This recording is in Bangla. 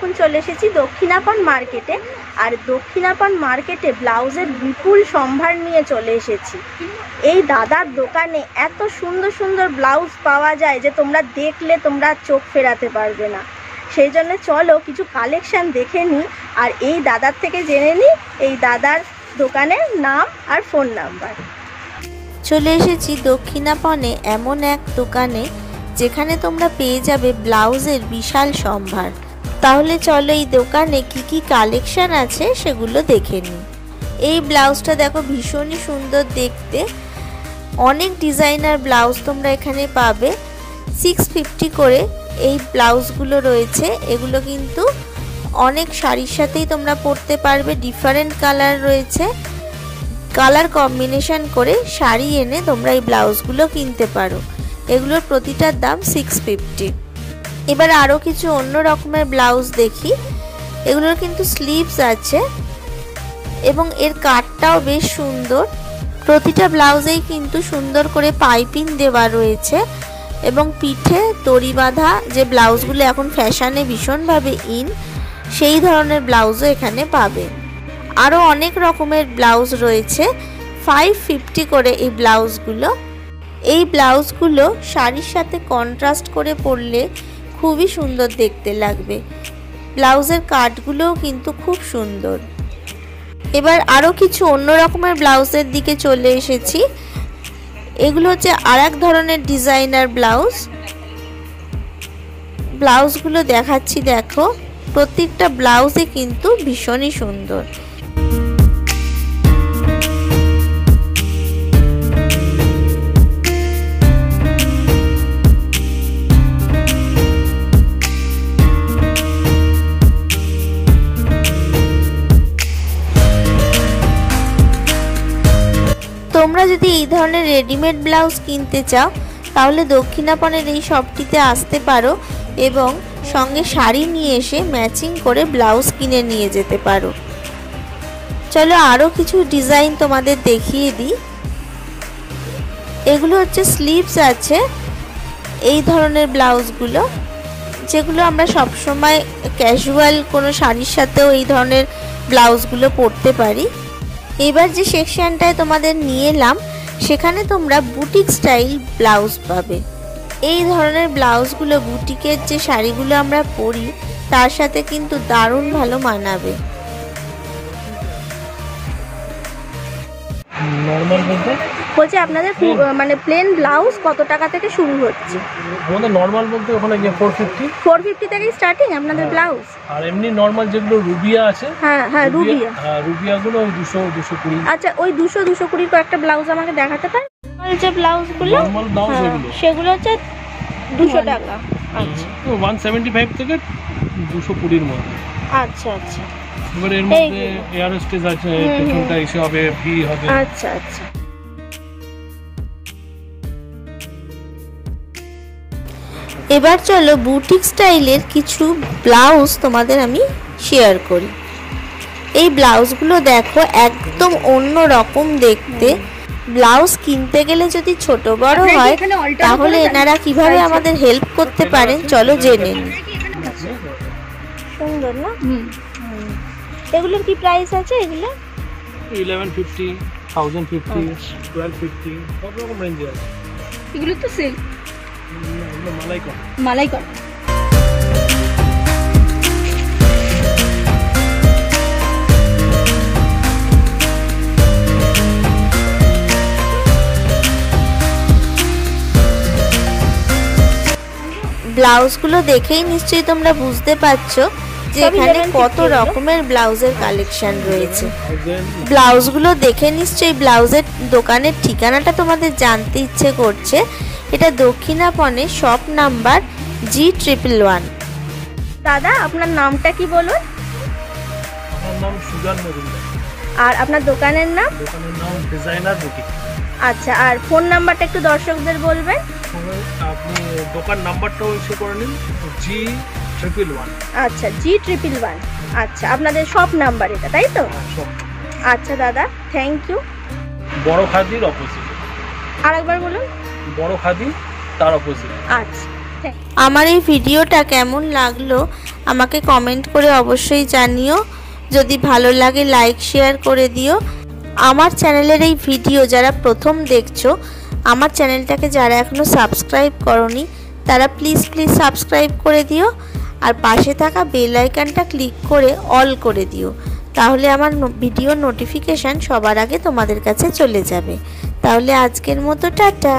এখন চলে এসেছি দক্ষিণাপন মার্কেটে। আর দক্ষিণাপন মার্কেটে ব্লাউজের বিপুল সম্ভার নিয়ে চলে এসেছি। এই দাদার দোকানে এত সুন্দর সুন্দর ব্লাউজ পাওয়া যায় যে তোমরা দেখলে তোমরা চোখ ফেরাতে পারবে না। সেই জন্য চলো কিছু কালেকশান দেখে নিই আর এই দাদার থেকে জেনে নিই এই দাদার দোকানের নাম আর ফোন নাম্বার। চলে এসেছি দক্ষিণাপনে এমন এক দোকানে যেখানে তোমরা পেয়ে যাবে ব্লাউজের বিশাল সম্ভার। তাহলে চলো এই দোকানে কি কি কালেকশন আছে সেগুলো দেখে নিই। এই ব্লাউজটা দেখো ভীষণই সুন্দর দেখতে, অনেক ডিজাইনার ব্লাউজ তোমরা এখানে পাবে। 650 করে এই ব্লাউজগুলো রয়েছে। এগুলো কিন্তু অনেক শাড়ির সাথেই তোমরা পরতে পারবে। ডিফারেন্ট কালার রয়েছে, কালার কম্বিনেশন করে শাড়ি এনে তোমরা এই ব্লাউজগুলো কিনতে পারো। এগুলোর প্রতিটার দাম 650। এবার আরও কিছু অন্য রকমের ব্লাউজ দেখি। এগুলোর কিন্তু স্লিভস আছে এবং এর কাটটাও বেশ সুন্দর। প্রতিটা ব্লাউজেই কিন্তু সুন্দর করে পাইপিং দেওয়া রয়েছে এবং পিঠে দড়ি বাঁধা যে ব্লাউজগুলো এখন ফ্যাশনে ভীষণভাবে ইন, সেই ধরনের ব্লাউজও এখানে পাবে। আরও অনেক রকমের ব্লাউজ রয়েছে। 550 করে এই ব্লাউজগুলো। এই ব্লাউজগুলো শাড়ির সাথে কন্ট্রাস্ট করে পরলে খুবই সুন্দর দেখতে লাগবে। ব্লাউজের কাটগুলোও কিন্তু খুব সুন্দর। এবার আরও কিছু অন্য রকমের ব্লাউজের দিকে চলে এসেছি। এগুলো হচ্ছে আর এক ধরনের ডিজাইনার ব্লাউজ। ব্লাউজগুলো দেখাচ্ছি, দেখো প্রত্যেকটা ব্লাউজে কিন্তু ভীষণই সুন্দর। তোমরা যদি এই ধরনের রেডিমেড ব্লাউজ কিনতে চাও তাহলে দক্ষিণাপনের এই শপটিতে আসতে পারো এবং সঙ্গে শাড়ি নিয়ে এসে ম্যাচিং করে ব্লাউজ কিনে নিয়ে যেতে পারো। চলো আরও কিছু ডিজাইন তোমাদের দেখিয়ে দিই। এগুলো হচ্ছে স্লিভস আছে এই ধরনের ব্লাউজগুলো, যেগুলো আমরা সবসময় ক্যাজুয়াল কোনো শাড়ির সাথেও এই ধরনের ব্লাউজগুলো পরতে পারি। এবার যে সেকশনটায় তোমাদের নিয়ে এলাম সেখানে তোমরা বুটিক স্টাইল ব্লাউজ পাবে। এই ধরনের ব্লাউজগুলো বুটিকের যে শাড়িগুলো আমরা পরি তার সাথে কিন্তু দারুণ ভালো মানাবে। নরমাল বলতে বলছি আপনাদের মানে প্লেন ব্লাউজ কত টাকা থেকে শুরু হচ্ছে? আমাদের নরমাল বলতে ওখানে গিয়ে 450 থেকে স্টার্টিং আপনাদের ব্লাউজ। আর এমনি নরমাল যেগুলো রুবিয়া আছে, হ্যাঁ হ্যাঁ রুবিয়া, রুবিয়াগুলো 200-220। আচ্ছা ওই 200-220 কয়েকটা ব্লাউজ আমাকে দেখাতে পারেন? যে ব্লাউজগুলো নরমাল ব্লাউজ সেগুলো হচ্ছে 200 টাকা। আচ্ছা 175 থেকে 220 মধ্যে। আচ্ছা আচ্ছা। এবার এর মধ্যে এয়ার স্টেজ আছে, পেছনটা এসে হবে, ভি হবে। আচ্ছা আচ্ছা। এবার চলো বুটিক স্টাইলের কিছু ব্লাউজ তোমাদের আমি শেয়ার করি। এই ব্লাউজগুলো দেখো একদম অন্য রকম দেখতে। ব্লাউজ কিনতে গেলে যদি ছোট বড় হয় তাহলে এনারা কিভাবে আমাদের হেল্প করতে পারেন চলো জেনে নিই। সুন্দর না? এগুলোর কি প্রাইস আছে? এগুলো 1150, 1050, 1250 সব রকম রেঞ্জে আছে। এগুলো তো সেল, এগুলো মালাই করা। ব্লাউজগুলো দেখেই নিশ্চয়ই তোমরা বুঝতে পারছো যে এখানে কত রকমের ব্লাউজের কালেকশন রয়েছে। ব্লাউজগুলো দেখে নিশ্চয়ই ব্লাউজের দোকানের ঠিকানাটা তোমাদের জানতে ইচ্ছে করছে। এটা দক্ষিণাপনে শপ নাম্বার G111। দাদা আপনার নামটা কি বলুন? আমার নাম সুজান মজুমদার। আর আপনার দোকানের নাম? দোকানের নাম ডিজাইনার বুটিক। আচ্ছা, আর ফোন নাম্বারটা একটু দর্শকদের বলবেন? আপনি দোকান নাম্বারটাও ইস্যু করে নিন, G111। আচ্ছা G111। আচ্ছা আপনাদের শপ নাম্বার এটা, তাই তো? আচ্ছা দাদা, থ্যাংক ইউ। বড় খাদির অপোজিট। আরেকবার বলুন। বড় খাদি তার অপোজিট। আচ্ছা। আমার এই ভিডিওটা কেমন লাগলো আমাকে কমেন্ট করে অবশ্যই জানিও। যদি ভালো লাগে লাইক শেয়ার করে দিও। আমার চ্যানেলের এই ভিডিও যারা প্রথম দেখছো, আমার চ্যানেলটাকে যারা এখনও সাবস্ক্রাইব করোনি তারা প্লিজ সাবস্ক্রাইব করে দিও, আর পাশে থাকা বেল আইকনটা ক্লিক করে অল করে দিও। তাহলে আমার ভিডিও নোটিফিকেশান সবার আগে তোমাদের কাছে চলে যাবে। তাহলে আজকের মতো টাটা।